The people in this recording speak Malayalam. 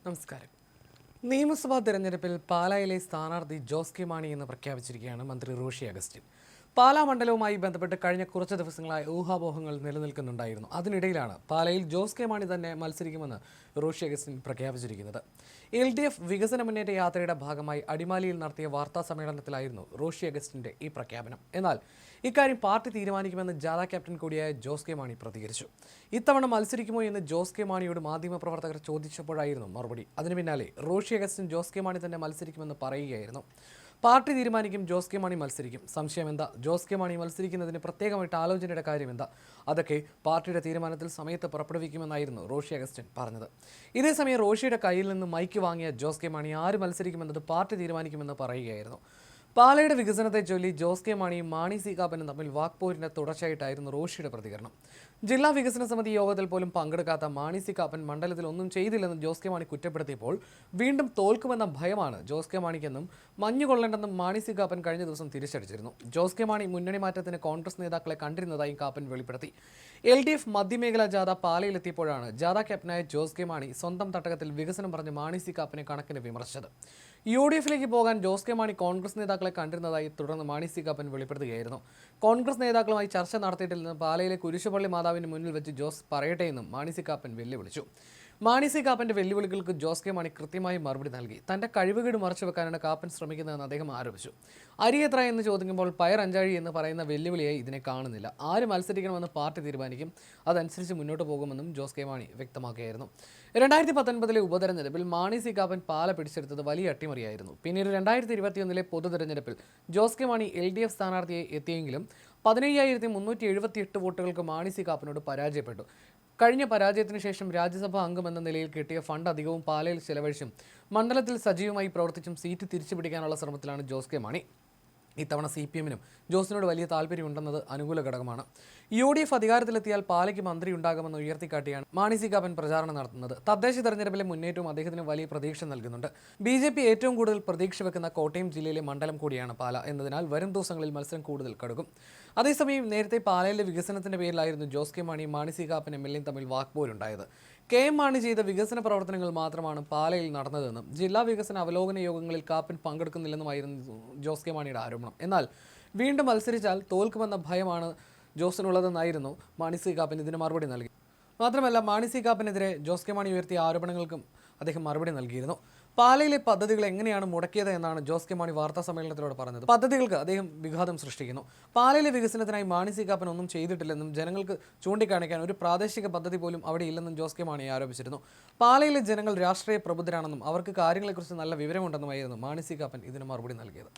നമസ്കാരം. നിയമസഭാ തെരഞ്ഞെടുപ്പിൽ പാലായിലെ സ്ഥാനാർത്ഥി ജോസ് കെ മാണി എന്ന് പ്രഖ്യാപിച്ചിരിക്കുകയാണ് മന്ത്രി റോഷി അഗസ്റ്റിൻ. പാലാ മണ്ഡലവുമായി ബന്ധപ്പെട്ട് കഴിഞ്ഞ കുറച്ച് ദിവസങ്ങളായി ഊഹാപോഹങ്ങൾ നിലനിൽക്കുന്നുണ്ടായിരുന്നു. അതിനിടയിലാണ് പാലായിൽ ജോസ് കെ മാണി തന്നെ മത്സരിക്കുമെന്ന് റോഷി അഗസ്റ്റിൻ പ്രഖ്യാപിച്ചിരിക്കുന്നത്. LDF വികസന മുന്നേറ്റ യാത്രയുടെ ഭാഗമായി അടിമാലിയിൽ നടത്തിയ വാർത്താ സമ്മേളനത്തിലായിരുന്നു റോഷി അഗസ്റ്റിന്റെ ഈ പ്രഖ്യാപനം. എന്നാൽ ഇക്കാര്യം പാർട്ടി തീരുമാനിക്കുമെന്ന് ജാഥ ക്യാപ്റ്റൻ കൂടിയായ ജോസ് കെ മാണി പ്രതികരിച്ചു. ഇത്തവണ മത്സരിക്കുമോ എന്ന് ജോസ് കെ മാണിയോട് മാധ്യമപ്രവർത്തകർ ചോദിച്ചപ്പോഴായിരുന്നു മറുപടി. അതിനു പിന്നാലെ റോഷി അഗസ്റ്റിൻ ജോസ് കെ മാണി തന്നെ മത്സരിക്കുമെന്ന് പറയുകയായിരുന്നു. പാർട്ടി തീരുമാനിക്കും, ജോസ് കെ മാണി മത്സരിക്കും. സംശയം എന്താ? ജോസ് കെ മാണി മത്സരിക്കുന്നതിന് പ്രത്യേകമായിട്ട് ആലോചനയുടെ കാര്യം എന്താ? അതൊക്കെ പാർട്ടിയുടെ തീരുമാനത്തിൽ സമയത്ത് പുറപ്പെടുവിക്കുമെന്നായിരുന്നു റോഷി അഗസ്റ്റിൻ പറഞ്ഞത്. ഇതേസമയം റോഷിയുടെ കയ്യിൽ നിന്ന് മൈക്ക് വാങ്ങിയ ജോസ് കെ മാണി ആര് മത്സരിക്കുമെന്നത് പാർട്ടി തീരുമാനിക്കുമെന്ന് പറയുകയായിരുന്നു. പാലയുടെ വികസനത്തെ ചൊല്ലി ജോസ് കെ മാണിയും മാണി സി കാപ്പനും തമ്മിൽ വാക്പോരിന്റെ തുടർച്ചയായിട്ടായിരുന്നു റോഷിയുടെ പ്രതികരണം. ജില്ലാ വികസന സമിതി യോഗത്തിൽ പോലും പങ്കെടുക്കാത്ത മാണി സി കാപ്പൻ മണ്ഡലത്തിൽ ഒന്നും ചെയ്തില്ലെന്ന് ജോസ് കെ മാണി കുറ്റപ്പെടുത്തിയപ്പോൾ വീണ്ടും തോൽക്കുമെന്ന ഭയമാണ് ജോസ് കെ മാണിക്കെന്നും മഞ്ഞുകൊള്ളേണ്ടെന്നും മാണി സി കാപ്പൻ കഴിഞ്ഞ ദിവസം തിരിച്ചടിച്ചിരുന്നു. ജോസ് കെ മാണി മുന്നണി മാറ്റത്തിന് കോൺഗ്രസ് നേതാക്കളെ കണ്ടിരുന്നതായും കാപ്പൻ വെളിപ്പെടുത്തി. LDF മധ്യമേഖലാ ജാഥ പാലയിലെത്തിയപ്പോഴാണ് ജാഥ ക്യാപ്റ്റനായ ജോസ് കെ മാണി സ്വന്തം തട്ടകത്തിൽ വികസനം പറഞ്ഞ് മാണി സി കാപ്പനെ കണക്കിന് വിമർശിച്ചത്. UDFിലേക്ക് പോകാൻ ജോസ് കെ മാണി കോൺഗ്രസ് നേതാക്കളെ കണ്ടിരുന്നതായി തുടർന്ന് മാണി സി കാപ്പൻ വെളിപ്പെടുത്തുകയായിരുന്നു. കോൺഗ്രസ് നേതാക്കളുമായി ചർച്ച നടത്തിയിട്ടില്ലെന്ന് പാലയിലെ കുരിശുപള്ളി മാതാവിന് മുന്നിൽ വെച്ച് ജോസ് പറയട്ടെയെന്നും മാണി സി കാപ്പൻ വെല്ലുവിളിച്ചു. മാണി സി കാപ്പന്റെ വെല്ലുവിളികൾക്ക് ജോസ് കെ മാണി കൃത്യമായി മറുപടി നൽകി. തന്റെ കഴിവുകേട് മറച്ചു വെക്കാനാണ് കാപ്പൻ ശ്രമിക്കുന്നതെന്ന് അദ്ദേഹം ആരോപിച്ചു. അരി എത്ര എന്ന് ചോദിക്കുമ്പോൾ പയർ അഞ്ചാഴി എന്ന് പറയുന്ന വെല്ലുവിളിയായി ഇതിനെ കാണുന്നില്ല. ആര് മത്സരിക്കണമെന്ന് പാർട്ടി തീരുമാനിക്കും, അതനുസരിച്ച് മുന്നോട്ട് പോകുമെന്നും ജോസ് കെ മാണി വ്യക്തമാക്കിയായിരുന്നു. 2019 ഉപതെരഞ്ഞെടുപ്പിൽ മാണി സി കാപ്പൻ പാല പിടിച്ചെടുത്തത് വലിയ അട്ടിമറിയായിരുന്നു. പിന്നീട് 2021 പൊതു തെരഞ്ഞെടുപ്പിൽ ജോസ് കെ മാണി LDF സ്ഥാനാർത്ഥിയെ എത്തിയെങ്കിലും 15,378 വോട്ടുകൾക്ക് മാണി സി കാപ്പനോട് പരാജയപ്പെട്ടു. കഴിഞ്ഞ പരാജയത്തിന് ശേഷം രാജ്യസഭാ അംഗമെന്ന നിലയിൽ കിട്ടിയ ഫണ്ട് അധികവും പാലയിൽ ചെലവഴിച്ചും മണ്ഡലത്തിൽ സജീവമായി പ്രവർത്തിച്ചും സീറ്റ് തിരിച്ചുപിടിക്കാനുള്ള ശ്രമത്തിലാണ് ജോസ് കെ മാണി. ഇത്തവണ CPMനും ജോസിനോട് വലിയ താല്പര്യമുണ്ടെന്നത് അനുകൂല ഘടകമാണ്. UDF അധികാരത്തിലെത്തിയാൽ പാലയ്ക്ക് മന്ത്രി ഉണ്ടാകുമെന്ന് ഉയർത്തിക്കാട്ടിയാണ് മാണി സി കാപ്പൻ പ്രചാരണം നടത്തുന്നത്. തദ്ദേശ തെരഞ്ഞെടുപ്പിലെ മുന്നേറ്റവും അദ്ദേഹത്തിന് വലിയ പ്രതീക്ഷ നൽകുന്നുണ്ട്. BJP ഏറ്റവും കൂടുതൽ പ്രതീക്ഷ വെക്കുന്ന കോട്ടയം ജില്ലയിലെ മണ്ഡലം കൂടിയാണ് പാല എന്നതിനാൽ വരും ദിവസങ്ങളിൽ മത്സരം കൂടുതൽ കടുക്കും. അതേസമയം നേരത്തെ പാലയിലെ വികസനത്തിന്റെ പേരിലായിരുന്നു ജോസ് കെ മാണിയും മാണി സി കാപ്പൻ MLAയും തമ്മിൽ വാക്പോരുണ്ടായത്. KM മാണി ചെയ്ത വികസന പ്രവർത്തനങ്ങൾ മാത്രമാണ് പാലയിൽ നടന്നതെന്നും ജില്ലാ വികസന അവലോകന യോഗങ്ങളിൽ കാപ്പൻ പങ്കെടുക്കുന്നില്ലെന്നുമായിരുന്നു ജോസ് കെ മാണിയുടെ ആരോപണം. എന്നാൽ വീണ്ടും മത്സരിച്ചാൽ തോൽക്കുമെന്ന ഭയമാണ് ജോസിനുള്ളതെന്നായിരുന്നു മാണി സി കാപ്പൻ ഇതിന് മറുപടി നൽകി. മാത്രമല്ല മാണി സി കാപ്പനെതിരെ ജോസ് കെ മാണി ഉയർത്തിയ ആരോപണങ്ങൾക്കും അദ്ദേഹം മറുപടി നൽകിയിരുന്നു. പാലയിലെ പദ്ധതികൾ എങ്ങനെയാണ് മുടക്കിയത് എന്നാണ് ജോസ് കെ മാണി വാർത്താ സമ്മേളനത്തിലൂടെ പറഞ്ഞത്. പദ്ധതികൾക്ക് അദ്ദേഹം വിഘാതം സൃഷ്ടിക്കുന്നു. പാലയിലെ വികസനത്തിനായി മാണി സി കാപ്പൻ ഒന്നും ചെയ്തിട്ടില്ലെന്നും ജനങ്ങൾക്ക് ചൂണ്ടിക്കാണിക്കാൻ ഒരു പ്രാദേശിക പദ്ധതി പോലും അവിടെ ഇല്ലെന്നും ജോസ് കെ മാണി ആരോപിച്ചിരുന്നു. പാലയിലെ ജനങ്ങൾ രാഷ്ട്രീയ പ്രബുദ്ധരാണെന്നും അവർക്ക് കാര്യങ്ങളെക്കുറിച്ച് നല്ല വിവരമുണ്ടെന്നുമായിരുന്നു മാണി സി കാപ്പൻ ഇതിന് മറുപടി നൽകിയത്.